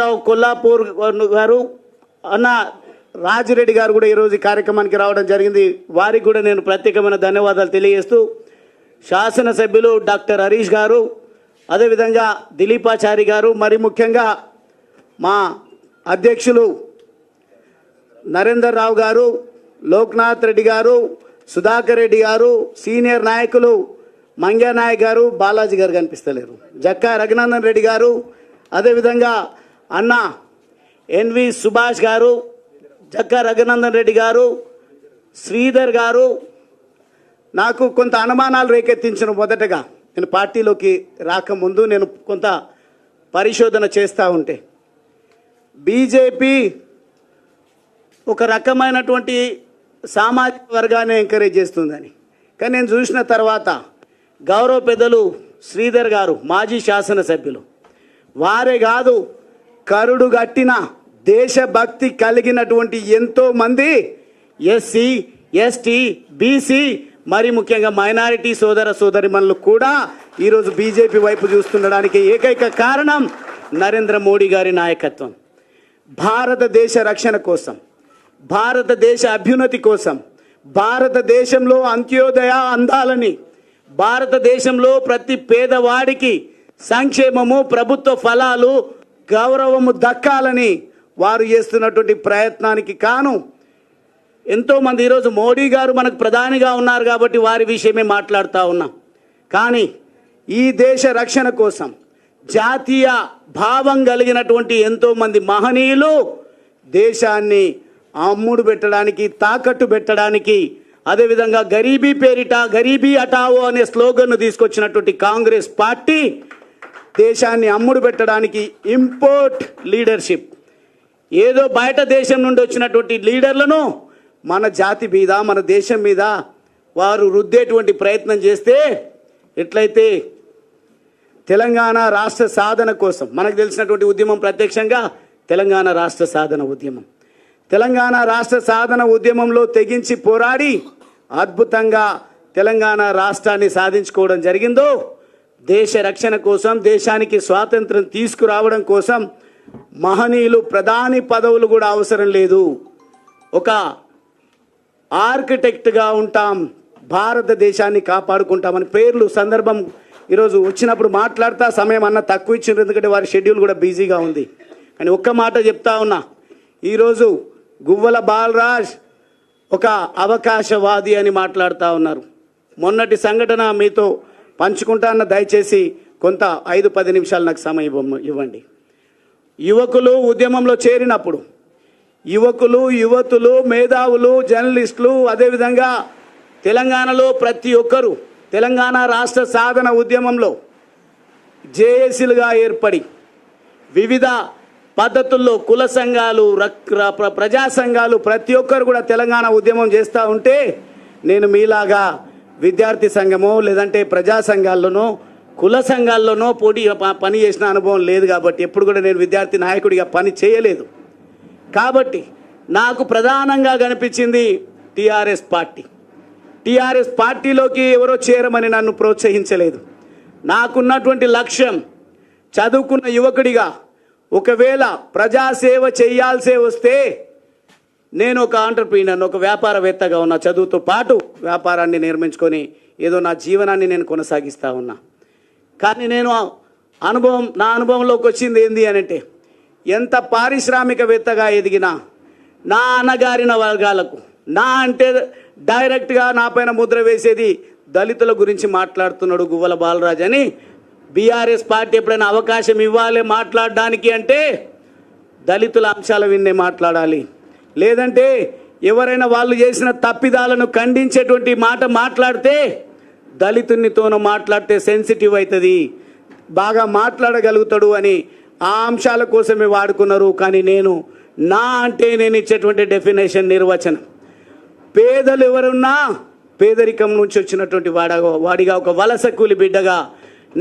రావు కొల్లాపూర్ గారు అన్న రాజిరెడ్డి గారు కూడా ఈరోజు ఈ కార్యక్రమానికి రావడం జరిగింది. వారికి కూడా నేను ప్రత్యేకమైన ధన్యవాదాలు తెలియజేస్తూ శాసనసభ్యులు డాక్టర్ హరీష్ గారు, అదేవిధంగా దిలీపాచారి గారు, మరి ముఖ్యంగా మా అధ్యక్షులు నరేందర్ రావు గారు, లోక్నాథ్ రెడ్డి గారు, సుధాకర్ రెడ్డి గారు, సీనియర్ నాయకులు మంగ్యా నాయక్ గారు, బాలాజీ గారు కనిపిస్తలేరు, జక్కా రఘునందన్ రెడ్డి గారు, అదేవిధంగా అన్న ఎన్వి సుభాష్ గారు, జక్కా రఘునందన్ రెడ్డి గారు, శ్రీధర్ గారు నాకు కొంత అనుమానాలు రేకెత్తించిన. మొదటగా నేను పార్టీలోకి రాకముందు నేను కొంత పరిశోధన చేస్తూ ఉంటే బీజేపీ ఒక రకమైనటువంటి సామాజిక వర్గాన్ని ఎంకరేజ్ చేస్తుందని, కానీ నేను చూసిన తర్వాత గౌరవ పెద్దలు శ్రీధర్ గారు మాజీ శాసనసభ్యులు, వారే కాదు కరుడు గట్టిన దేశభక్తి కలిగినటువంటి ఎంతోమంది ఎస్సీ, ఎస్టీ, బీసీ, మరి ముఖ్యంగా మైనారిటీ సోదర సోదరిమణులు కూడా ఈరోజు బీజేపీ వైపు చూస్తుండడానికి ఏకైక కారణం నరేంద్ర మోడీ గారి నాయకత్వం. భారతదేశ రక్షణ కోసం, భారతదేశ అభ్యున్నతి కోసం, భారతదేశంలో అంత్యోదయ అందాలని, భారతదేశంలో ప్రతి పేదవాడికి సంక్షేమము, ప్రభుత్వ ఫలాలు, గౌరవము దక్కాలని వారు చేస్తున్నటువంటి ప్రయత్నానికి కాను ఎంతోమంది ఈరోజు మోడీ గారు మనకు ప్రధానిగా ఉన్నారు కాబట్టి వారి విషయమే మాట్లాడుతూ ఉన్నాం. కానీ ఈ దేశ రక్షణ కోసం జాతీయ భావం కలిగినటువంటి ఎంతోమంది మహనీయులు దేశాన్ని అమ్ముడు పెట్టడానికి, తాకట్టు పెట్టడానికి, అదేవిధంగా గరీబీ పేరిట గరీబీ హటావో అనే స్లోగన్ను తీసుకొచ్చినటువంటి కాంగ్రెస్ పార్టీ దేశాన్ని అమ్ముడు పెట్టడానికి ఇంపోర్ట్ లీడర్షిప్, ఏదో బయట దేశం నుండి వచ్చినటువంటి లీడర్లను మన జాతి మీద, మన దేశం మీద వారు రుద్దేటువంటి ప్రయత్నం చేస్తే ఎట్లయితే తెలంగాణ రాష్ట్ర సాధన కోసం మనకు తెలిసినటువంటి ఉద్యమం ప్రత్యక్షంగా తెలంగాణ రాష్ట్ర సాధన ఉద్యమం, తెలంగాణ రాష్ట్ర సాధన ఉద్యమంలో తెగించి పోరాడి అద్భుతంగా తెలంగాణ రాష్ట్రాన్ని సాధించుకోవడం జరిగిందో, దేశ రక్షణ కోసం, దేశానికి స్వాతంత్రం తీసుకురావడం కోసం మహనీయులు ప్రధాని పదవులు కూడా అవసరం లేదు, ఒక ఆర్కిటెక్ట్గా ఉంటాం, భారతదేశాన్ని కాపాడుకుంటామని పేర్లు సందర్భం ఈరోజు వచ్చినప్పుడు మాట్లాడుతా సమయం అన్న తక్కువ ఇచ్చిండ్రు, ఎందుకంటే వారి షెడ్యూల్ కూడా బిజీగా ఉంది. కానీ ఒక్క మాట చెప్తా ఉన్నా, ఈరోజు గువ్వల బాలరాజ్ ఒక అవకాశవాది అని మాట్లాడుతూ ఉన్నారు. మొన్నటి సంఘటన మీతో పంచుకుంటాన్న, దయచేసి కొంత 5-10 నిమిషాలు నాకు సమయం ఇవ్వండి. యువకులు ఉద్యమంలో చేరినప్పుడు యువకులు, యువతులు, మేధావులు, జర్నలిస్టులు, అదేవిధంగా తెలంగాణలో ప్రతి ఒక్కరూ తెలంగాణ రాష్ట్ర సాధన ఉద్యమంలో జేఏసీలుగా ఏర్పడి వివిధ పద్ధతుల్లో కుల సంఘాలు, ప్రజా సంఘాలు ప్రతి ఒక్కరు కూడా తెలంగాణ ఉద్యమం చేస్తూ ఉంటే నేను మీలాగా విద్యార్థి సంఘమో లేదంటే ప్రజా సంఘాల్లోనో కుల సంఘాల్లోనో పని చేసిన అనుభవం లేదు కాబట్టి ఎప్పుడు కూడా నేను విద్యార్థి నాయకుడిగా పని చేయలేదు. కాబట్టి నాకు ప్రధానంగా కనిపించింది టీఆర్ఎస్ పార్టీ. టీఆర్ఎస్ పార్టీలోకి ఎవరో చేరమని నన్ను ప్రోత్సహించలేదు. నాకున్నటువంటి లక్ష్యం చదువుకున్న యువకుడిగా ఒకవేళ ప్రజాసేవ చేయాల్సే వస్తే నేను ఒక ఆంటర్ప్రీనర్, ఒక వ్యాపారవేత్తగా ఉన్నా, చదువుతో పాటు వ్యాపారాన్ని నిర్మించుకొని ఏదో నా జీవనాన్ని నేను కొనసాగిస్తూ ఉన్నా. కానీ నేను నా అనుభవంలోకి వచ్చింది ఏంది అని అంటే, ఎంత పారిశ్రామికవేత్తగా ఎదిగినా నా అణగారిన వర్గాలకు, నా అంటే డైరెక్ట్గా నా పైన ముద్ర వేసేది దళితుల గురించి మాట్లాడుతున్నాడు గువ్వల బాలరాజ్ అని బీఆర్ఎస్ పార్టీ ఎప్పుడైనా అవకాశం ఇవ్వాలి మాట్లాడడానికి అంటే దళితుల అంశాల విన్నే మాట్లాడాలి, లేదంటే ఎవరైనా వాళ్ళు చేసిన తప్పిదాలను ఖండించేటువంటి మాట మాట్లాడితే దళితునితోనూ మాట్లాడితే సెన్సిటివ్ అవుతుంది, బాగా మాట్లాడగలుగుతాడు అని ఆ అంశాల కోసమే వాడుకున్నారు. కానీ నా అంటే నేను ఇచ్చేటువంటి డెఫినేషన్, నిర్వచనం, పేదలు ఎవరున్నా పేదరికం నుంచి వచ్చినటువంటి వాడిగా, ఒక వలస కూలి బిడ్డగా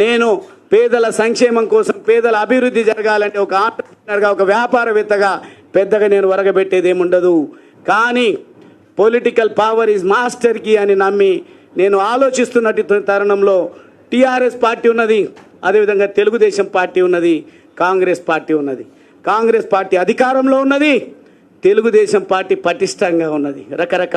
నేను పేదల సంక్షేమం కోసం, పేదల అభివృద్ధి జరగాలంటే ఒక ఆంటర్ప్రినర్గా, ఒక వ్యాపారవేత్తగా పెద్దగా నేను వరగబెట్టేది ఏముండదు. కానీ political power is master key అని నమ్మి నేను ఆలోచిస్తున్నట్టు తరుణంలో టీఆర్ఎస్ పార్టీ ఉన్నది, అదేవిధంగా తెలుగుదేశం పార్టీ ఉన్నది, కాంగ్రెస్ పార్టీ ఉన్నది. కాంగ్రెస్ పార్టీ అధికారంలో ఉన్నది, తెలుగుదేశం పార్టీ పటిష్టంగా ఉన్నది. రకరకాల